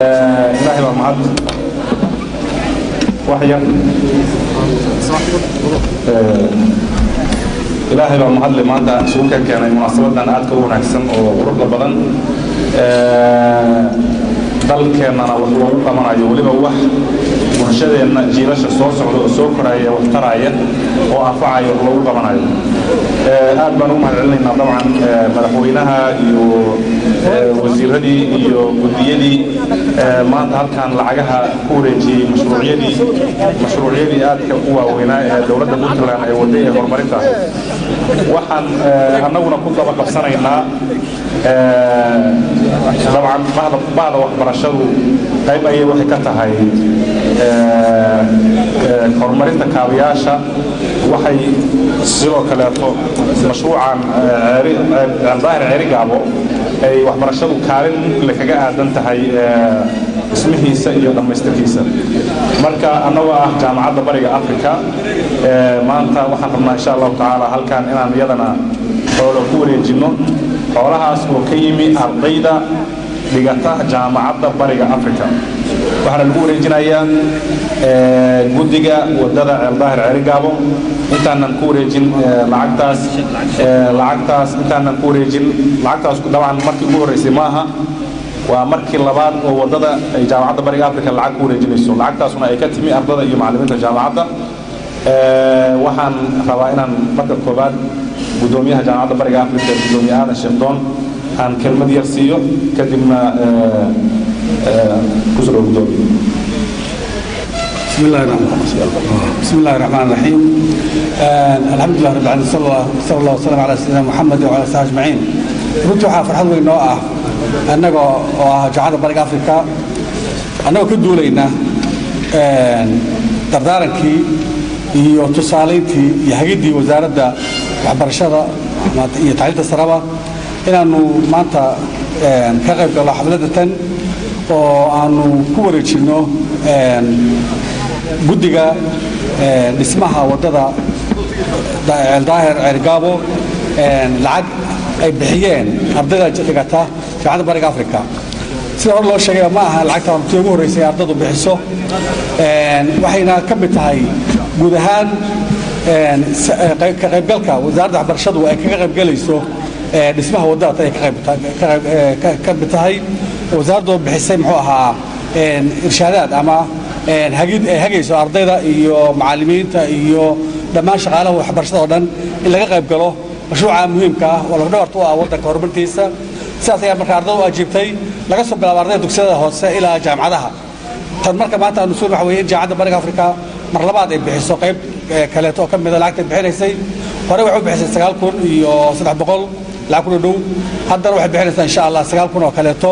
إلهي بمعد وحيا إلهي بمعد لما أنت سوكا كان مناسبة أن أذكر ونكسن وغرب لبضن dalkeenana wax loogu qabanayo waliba wax bulshadeena jiilasha soo socda oo soo koraya wax taraya oo anfacaya wax loogu qabanayo aad baan u mahadcelinaynaa dabcan madaxweynaha iyo wasiiradii iyo gudiyadii maanta halkan lacagaha ku wareejiyay mashruucyadii aadka u waaweynaa ee dowladda Puntland ay waday ee horumarinta waxaan annaguna ku daba qabsanaynaa طبعا بعض waxbarashadu qayb ay waxay ka tahay horumarinta kaabiyaasha waxay sidoo kale mashruucan daahir ceerigaabo ay waxbarashadu kaalin la kaga aadan tahay ismihiisa iyo dhamaystirkiisa marka annaga ah jaamacadda bariga Afrika maanta waxaan rabnaa insha Allah taala halkan inaan iyadana xoolo ku wareejino xoolahaas oo ka yimi ardayda dhigata jaamacadda bariga Afrika waxaan lagu wareejinayaa guddiga wadada daahir ceerigaabo intaanan ku wareejin lacagtaas intaanan ku wareejin lacagtaas dabcan markii ugu horeysay maaha waa markii labaad oo wadada ay jaamacadda bariga Afrika lacag ku wareejinayso lacagtaasuna ay ka timi ardada iyo macallimiinta jaamacadda waxaan rabaa inaan marka koobaad gudoomiyaha jaamacadda bariga Afrika gudoomiyaha Sheekhdon aan kelmad yar siiyo kadibna kusoo gudoomiyo بسم الله الرحمن الرحيم الحمد لله رب العالمين صلى الله وسلم على سيدنا محمد وعلى اله اجمعين runtii waxaa farxad weyn noo ah annaga oo ah jaamacadda bariga Afrika annaga ku duulayna dardaarankii iyo tusaaleyntii iyo hagidii wasaaradda waxbarashada iyo tacliinta saraba inaanu maanta ka qayb galno xafladatan oo aanu ku wareejino guddiga dhismaha wadada daahir ceerigaabo lacag ay bixiyeen ardayda dhigata jaamacadda bariga Afrika sida hor loo sheegay ma aha lacagta tii ugu horeysay ardaydu bixiso waxayna ka mid tahay guud ahaan ka qaybgalka wasaaradda waxbarashadu ay kaga qaybgalayso dhismaha wadada ay ka mid tahay wasaaraddu bixisay muxuu ahaa irshaadaad ama hagayso ardayda iyo macallimiinta iyo dhammaan shaqaalaha waxbarashada oo dhan in laga qayb galo mashruuca muhiimka ah oo laga dhawarto ah waddanka horumarintiisa sidaas ayaa marka ardaydu ajiibtay laga soo bilaabo ardayda dugsiyada hoose ilaa jaamacadaha tan marka maanta aanu soo waxa weeye in jaamacadda bariga Afrika mar labaad ay bixiso qayb kaleeto oo ka mid ah lacagta bixinaysay hore waxay u bixisay 9,000 iyo 300 lacag ku dhow haddana waxay bixinaysaa insha Allah 9,000 oo kaleeto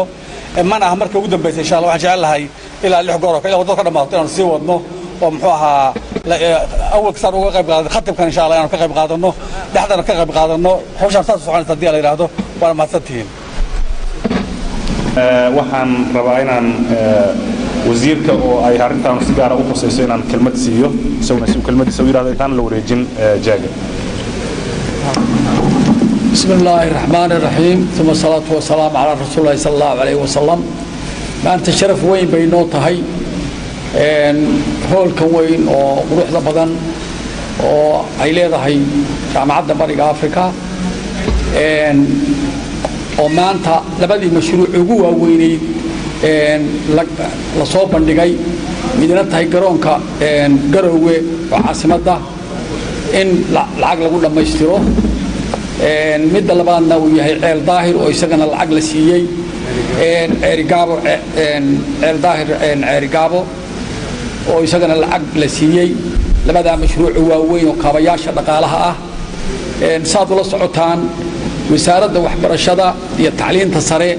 mana ah markii ugu dambeysay insha Allah waxaan jecelahay ilaa 6 goor oo kale wadada ka dhamaato inaan sii wadno oo muxuu ahaa awal kasar uga qayb qaadan khatabkan insha Allah inaan ka qayb qaadano dhaxdana ka qayb qaadano hawshan saas soconaysa hadii la yiraahdo waa mahadsantihiin waxaan rabaa inaan wasiirka oo ay arintan si gaar ah u khusayso inaan kelmad siiyo isagoo kelmadiisa u yiraahdo intaan la wareejin jaaga بسم الله الرحمن الرحيم ثم الصلاة والسلام على رسول الله صلى الله عليه وسلم ما أنت شرف وين بينوت هاي هول كوين أو روح لبدن أو عيلة هاي جامعة باريغا أفريقيا أو ما أنت لبدي مشروع عجوة ويني لصوب بندقي مدينة هاي قرونكا قروة وعاصمة إن العقل أقول لما يشتروه midda labaadna uu yahay ceel daahir oo isagana lacag la siiyay ceerigaabo ceel daahir ceerigaabo oo isagana lacag la siiyay labada mashruuc waaweyn oo kaabayaasha dhaqaalaha ah saad ula socotaan wasaaradda waxbarashada iyo tacliinta sare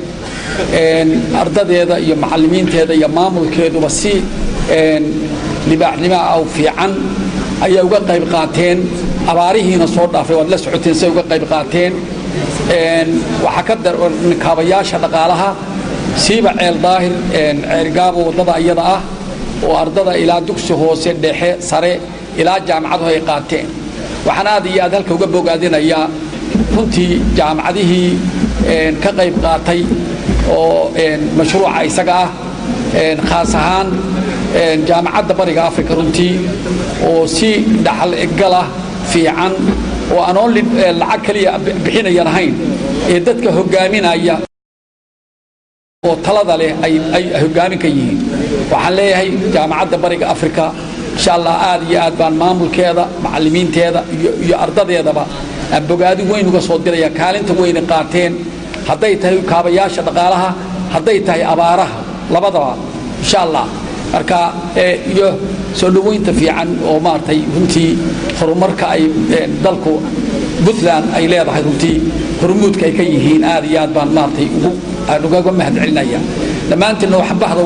ardadeeda iyo macallimiinteeda iyo maamulkeeduba si libaaxnimo ah oo fiican ayaa uga qayb qaateen abaarihiina soo dhaafay wad la socoteen say uga qayb qaateen waxa ka dar kaabayaasha dhaqaalaha siiba ceel daahir ceerigaabo wadada iyada ah oo ardada ilaa dugsi hoose dhexe sare ilaa jaamacadu ay qaateen waxaan aad iyo aad halka uga bogaadinayaa runtii jaamacadihii ka qayb qaatay oo mashruuca isaga ah khaas ahaan jaamacadda bariga afrika runtii oo si dhaxal gala fiican oo aan only lacag kaliya bixinayan ahayn ee dadka hogaaminaya oo talada leh ay hogaamin ka yihiin waxaan leeyahay jaamacadda bariga afrika insha Allah aad iyo aad baan maamulkeeda macallimiinteeda iyo ardadeedaba aan bogaadi weyn uga soo diraya kaalinta weyn qaateen hadday tahay kaabayaasha dhaqaalaha hadday tahay abaaraha labadaba insha Allah marka iyo soo dhaweynta fiican oo maartay runtii horumarka ay dalku Puntland ay leedahay runtii hormuudka ay ka yihiin aad iyo aad baan maartay uga mahadcelinaya dhammaantiin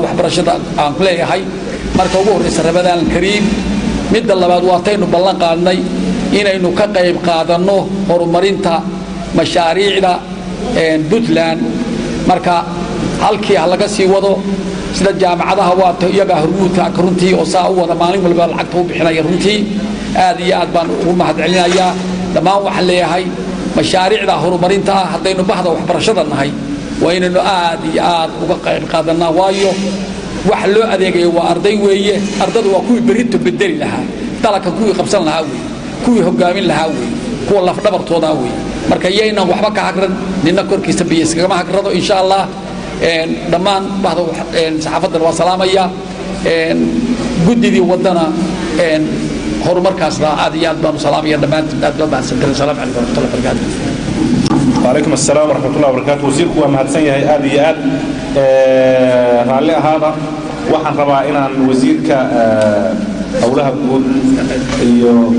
waxbarashada aan ku leeyahay marka ugu horeysa Ramadaan Kariim midda labaad waa taynu ballan qaadnay inaynu ka qayb qaadano horumarinta mashaariicda Puntland marka halkii laga sii wado sida jaamacadaha waa iyaga hormuudka runtii oo saa u wada maalin walba lacagta u bixinaya runtii aad iyo aad baan ugu mahadcelinayaa dhammaan waxaan leeyahay mashaariicda horumarinta haddaynu bahda waxbarashada nahay waa inaynu aad iyo aad uga qayb qaadanaa waayo wax loo adeegayo waa arday weeye ardadu waa kuwii berrinta bedeli lahaa dalka kuwii qabsan lahaa weeye kuwii hogaamin lahaa weeye kuwa laf dhabartooda weeye marka yayna waxba ka hagran nina korkiisa biyees kama hagrado insha Allah dhammaan bahda saxaafadda waa salaamaya gudidii wadana horumarkaasna aad iyo aad baan u salaamaya dhammaantiin aad baan sankalay salaam calaykum warahmatullahi wabarakatuh وعليكم السلام ورحمة الله وبركاته وزيرك ومهدسن يهي آدي آد رالي هذا وحن ربا إنا وزيرك أولها بقول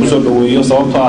كسر دوية صوتها